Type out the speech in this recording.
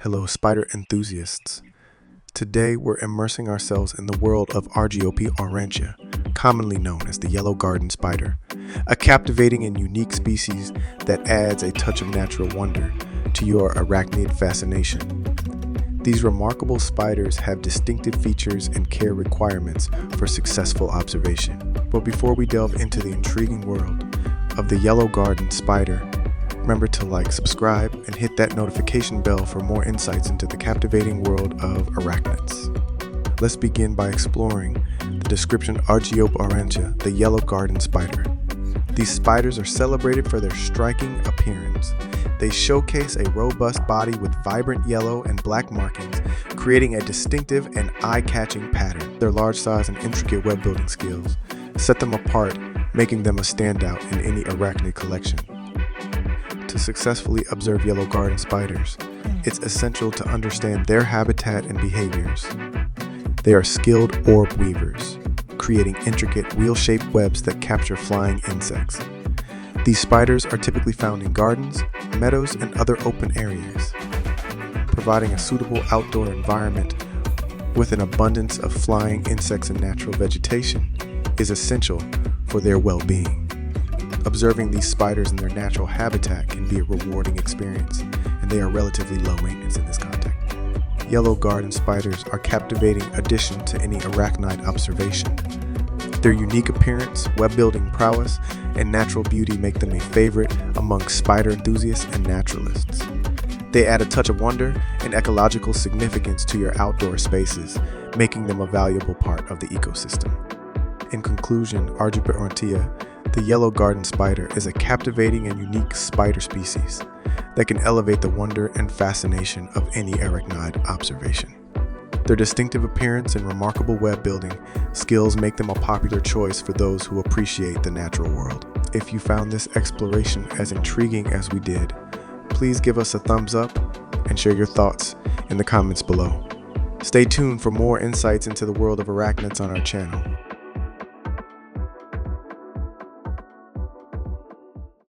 Hello, spider enthusiasts. Today, we're immersing ourselves in the world of Argiope aurantia, commonly known as the yellow garden spider, a captivating and unique species that adds a touch of natural wonder to your arachnid fascination. These remarkable spiders have distinctive features and care requirements for successful observation. But before we delve into the intriguing world of the yellow garden spider, remember to like, subscribe, and hit that notification bell for more insights into the captivating world of arachnids. Let's begin by exploring the description Argiope aurantia, the yellow garden spider. These spiders are celebrated for their striking appearance. They showcase a robust body with vibrant yellow and black markings, creating a distinctive and eye-catching pattern. Their large size and intricate web-building skills set them apart, making them a standout in any arachnid collection. To successfully observe yellow garden spiders, it's essential to understand their habitat and behaviors. They are skilled orb weavers, creating intricate wheel-shaped webs that capture flying insects. These spiders are typically found in gardens, meadows, and other open areas. Providing a suitable outdoor environment with an abundance of flying insects and natural vegetation is essential for their well-being. Observing these spiders in their natural habitat can be a rewarding experience, and they are relatively low maintenance in this context. Yellow garden spiders are a captivating addition to any arachnid observation. Their unique appearance, web-building prowess, and natural beauty make them a favorite among spider enthusiasts and naturalists. They add a touch of wonder and ecological significance to your outdoor spaces, making them a valuable part of the ecosystem. In conclusion, Argiope aurantia, the yellow garden spider, is a captivating and unique spider species that can elevate the wonder and fascination of any arachnid observation. Their distinctive appearance and remarkable web building skills make them a popular choice for those who appreciate the natural world. If you found this exploration as intriguing as we did, please give us a thumbs up and share your thoughts in the comments below. Stay tuned for more insights into the world of arachnids on our channel.